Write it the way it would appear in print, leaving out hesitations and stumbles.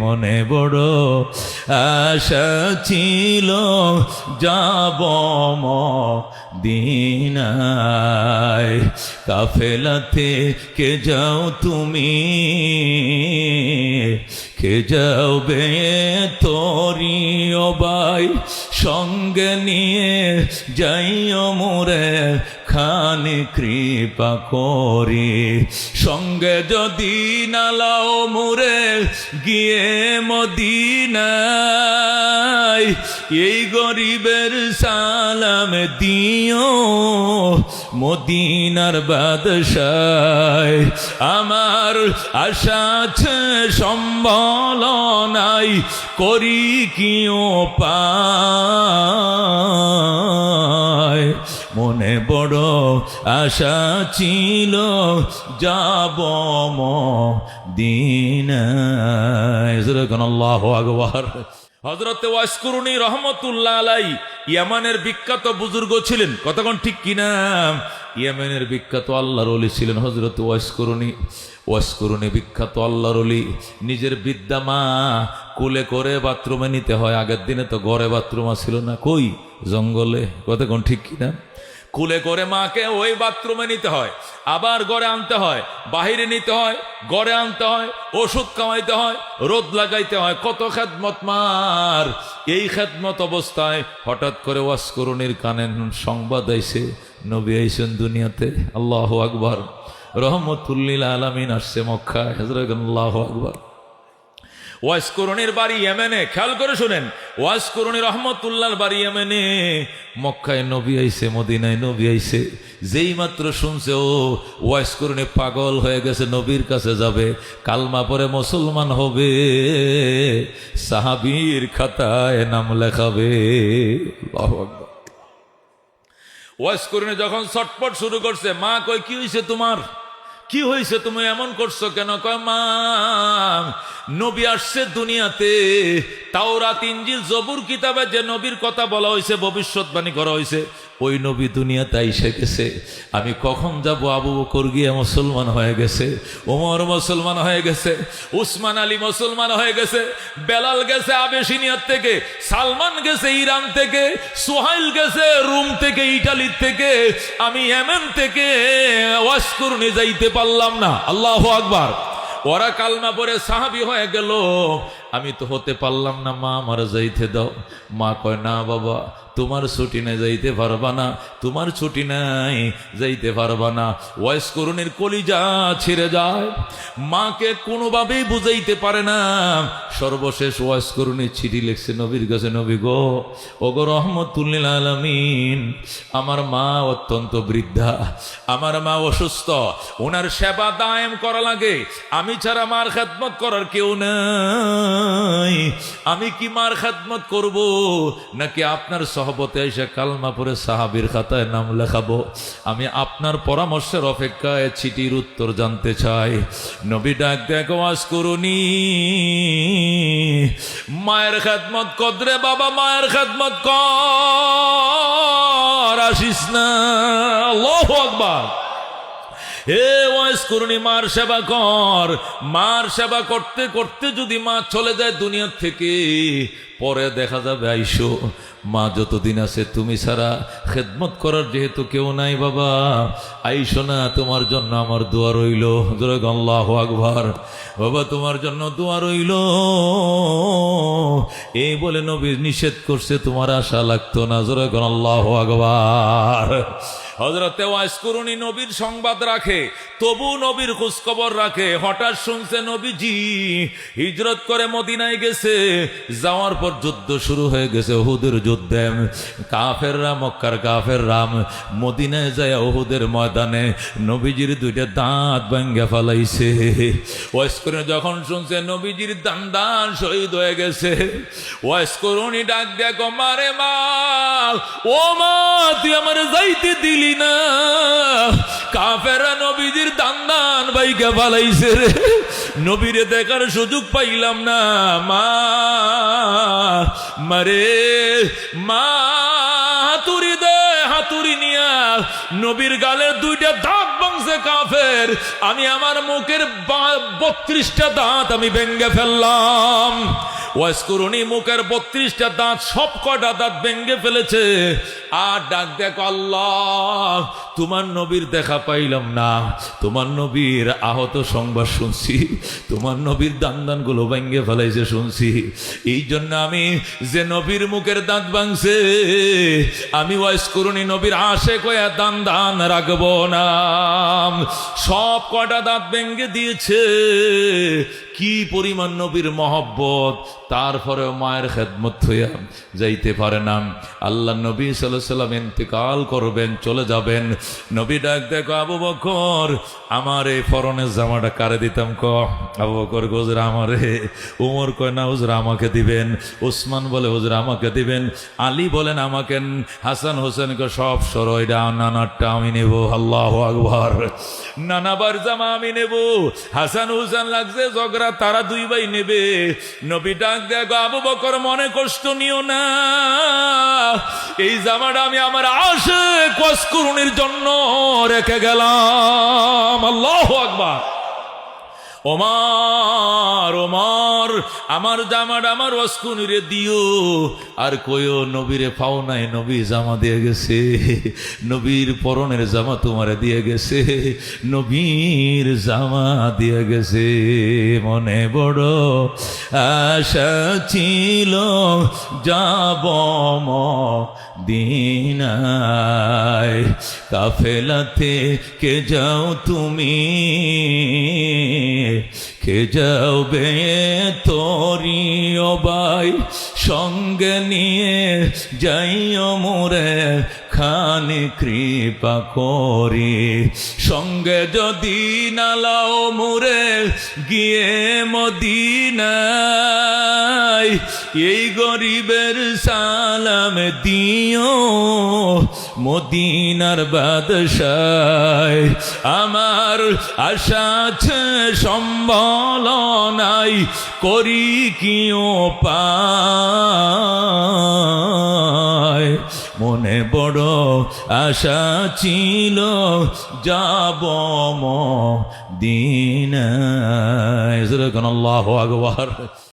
মনে বড় আশা ছিল যাব মদিনায়, কাফেলাতে কে যাও তুমি, কে যাও বে তোরি ও ভাই, সঙ্গে নিয়ে যাইও মোরে খানি কৃপা করি, সঙ্গে যদি নালাও মোরে গিয়ে মদিনায়, এই গরিবের সালাম দিও মদিনার বাদশাহ। আমার আশা আছে সম্বল নাই, করি কি উপায়, মনে বড় আশা ছিল যাব মদিনায়। আল্লাহু আকবার। হযরত ওয়াইস কুরুনী রহমতুল্লাহ আলাইহি ইয়ামানের বিখ্যাত বুজুর্গ ছিলেন, কতক্ষণ ঠিক কিনা? ইয়ামানের বিখ্যাত আল্লাহর ওলি ছিলেন হযরত ওয়াইস কুরুনী। ওয়াইস কুরুনী বিখ্যাত আল্লাহর ওলি, নিজের বিদ্যা মা কোলে করে বাথরুমে নিতে হয়। আগের দিনে তো ঘরে বাথরুম ছিল না, কই জঙ্গলে, কতক্ষণ ঠিক কিনা? কুলে করে মাকে ওই বাথরুমে নিতে হয়, আবার ঘরে আনতে হয়, বাহিরে নিতে হয়, ঘরে আনতে হয়, ওষুধ খাওয়াইতে হয়, রোদ লাগাইতে হয়, কত খেদমত মার। এই খেদমত অবস্থায় হঠাৎ করে ওয়াইস কুরুনীর কানে সংবাদ আইছে, নবী আইছেন দুনিয়াতে। আল্লাহু আকবার। রহমতুল লিল আলামিন আসছে মক্কায়। হযরত আল্লাহু আকবার। ওয়াইস কুরুনীর বাড়ি ইয়েমেনে, খেয়াল করে শুনেন, ওয়াইস কুরুনী রহমতুল্লাহর বাড়ি ইয়েমেনে। মক্কায় নবী আইছে, মদিনায় নবী আইছে। যেই মাত্র শুনছে ও ওয়াইস কুরুনী পাগল হয়ে গেছে, নবীর কাছে যাবে, কালমা পরে মুসলমান হবে, সাহাবীর খাতায় নাম লেখাবে। আল্লাহু আকবার। ওয়াইস কুরুনী যখন ছটপট শুরু করছে, মা কই কি হইছে তোমার, কি হয়েছে, তুমি এমন করছো কেন? কয় মা, নবী আসছে দুনিয়াতে, তাওরাত ইনজিল জবুর কিতাবে যে নবীর কথা বলা হয়েছে, ভবিষ্যৎবাণী করা হয়েছে, ওই নবী দুনিয়াতে এসে গেছে। আমি কখন যাব? আবু বকর গিয়ে মুসলমান হয়ে গেছে, ওমর মুসলমান হয়ে গেছে, উসমান আলী মুসলমান হয়ে গেছে, বেলাল গেছে আবেসিনিয়ার থেকে, সালমান গেছে ইরান থেকে, সোহাইল গেছে রোম থেকে, ইটালি থেকে, আমি ইয়েমেন থেকে ওয়াইস কুরুনী যাইতে পারলাম না। আল্লাহু আকবার। ওরা কালমা পরে সাহাবী হয়ে গেল, আমি তো হতে পারলাম না, মা আমার যাইতে দাও। মা কয় না বাবা, তোমার ছুটি নাই, যাইতে পারবা না, তোমার ছুটি নাই, যাইতে পারবা না। ওয়াইস কুরুনীর কলিজা ছিঁড়ে যায়, মাকে কোনোভাবেই বুঝাইতে পারে না। সর্বশেষ ওয়াইস কুরুনী চিঠি লিখছে নবীর কাছে, নবী গো, ওগো রহমতুল লিল আলামিন, আমার মা অত্যন্ত বৃদ্ধা, আমার মা অসুস্থ, ওনার সেবা দায়েম করা লাগে, আমি ছাড়া মার খেদমত করার কেউ নাই, আমি কি মার খেদমত করব নাকি আপনার সহবতে এসে কালমা পরে সাহাবীর খাতায় নাম লেখাবো? আমি আপনার পরামর্শের অপেক্ষায় চিঠির উত্তর জানতে চাই। নবী ডাক দেখো, ওয়াইস কুরুনী, মায়ের খেদমত কদরে বাবা, মায়ের খেদমত কর, আসিস না। আল্লাহু আকবার। হে ওয়াইস কুরুনী, মার সেবা কর। মার সেবা করতে করতে যদি মা চলে যায় দুনিয়ার থেকে, পরে দেখা যাবে আইসো, মা যতদিন আছে তুমি ছাড়া খেদমত করার যেহেতু কেউ নাই, বাবা আইসো না, তোমার জন্য আমার দোয়া রইল। আল্লাহু আকবার। বাবা তোমার জন্য দোয়া রইল। এই বলে নবী নিষেধ করছে, তোমার আশা লাগতো না। আল্লাহু আকবার। হযরতে ওয়াইস কুরুনী নবীর সংবাদ রাখে, তবু নবীর খোঁজখবর রাখে। হঠাৎ শুনছে নবীজি হিজরত করে মদিনায় গেছে, যাওয়ার পর যুদ্ধ শুরু হয়ে গেছে, উহুদের যুদ্ধে। কাফেররা, মক্কার কাফেররা মদিনায় যায় উহুদের ময়দানে নবীজির দুইটা দাঁত ভাঙ্গা ফেলাইছে। ওয়াইস কুরুনী যখন শুনছে নবীজির দান শহীদ হয়ে গেছে, ওয়াইস কুরুনী ডাক দেখো, মারে মা, ও মা, তুই আমার যাইতে দিলি না, কাফেররা নবীজির দান ভাইগা ফেলাইছে রে, নবীরে দেখার সুযোগ পাইলাম না। মা, মারে মা, হাতুড়ি দে, হাতুড়ি নিয়া নবীর গালের 2টা দাঁত ভাঙছে কাফের, আমি আমার মুখের 32টা দাঁত আমি ভেঙে ফেললাম। ওয়াজকুরুনি মুখের 32টা দাঁত সব কটা দাঁত ভেঙে ফেলেছে। আর ডাক দেখো, আল্লাহ তোমার নবীর দেখা পাইলাম না, তোমার নবীর আহত সংবাদ শুনছি, তোমার নবীর দান গুলো ভেঙে ফেলাইছে শুনছি। এই জন্য আমি যে নবীর মুখের দাঁত ভাঙছে, আমি ওয়াজকুরুনি নবীর আশেক হয়ে দান রাখবো না। সব কটা দাঁত ভেঙে দিয়েছে। কি পরিমাণ নবীর মহব্বত, তারপরেও মায়ের খেদমত হইয়া যাইতে পারে না। আল্লাহ নবী সাল্লাল্লাহু আলাইহি সাল্লাম ইন্তেকাল করবেন, চলে যাবেন। নবী ডাক দেখো, আবু বকর আমার এই পরনের জামাটা কারে দিতাম ক? আবু বকর হুজুর আমারে। উমর কয় না হুজুর আমাকে দিবেন। উসমান বলে হুজুর আমাকে দিবেন। আলী বলেন আমাকে। হাসান হোসেন কে সব সরয়টা নানারটা আমি নেব। আল্লাহু আকবার। নানাবার জামা আমি নেব। হাসান হুসেন লাগছে ঝগড়া, তারা 2 ভাই নেবে। নবী ডাক দেখো, আবু বকর মনে কষ্ট নিও না, এই জামাটা আমি আমার আশিক ওয়াজকুরুনির জন্য রেখে গেলাম। আল্লাহু আকবার। ওমর ওমর আমার জামাটা আমার ওয়াজকুরুনিরে দিও। আর কইও নবীরে পাও নাই, নবী জামা দিয়ে গেছে, নবীর পরনের জামা তোমারে দিয়ে গেছে, নবীর জামা দিয়ে গেছে। মনে বড় আশা ছিল যাব মদিনায়, কাফেলাতে কে যাও তুমি, কে যাবে তোরি ও ভাই, সঙ্গে নিয়ে যাইও মোরে খানি কৃপা করি, সঙ্গে যদি নালাও মোরে গিয়ে মদিনায়, এই গরিবের সালাম দিও মদিনার বাদশায়। আমার আশা আছে সম্বল নাই, করি কিও পায়, মনে বড় আশা ছিল যাব মদিনায়। আল্লাহু আকবার।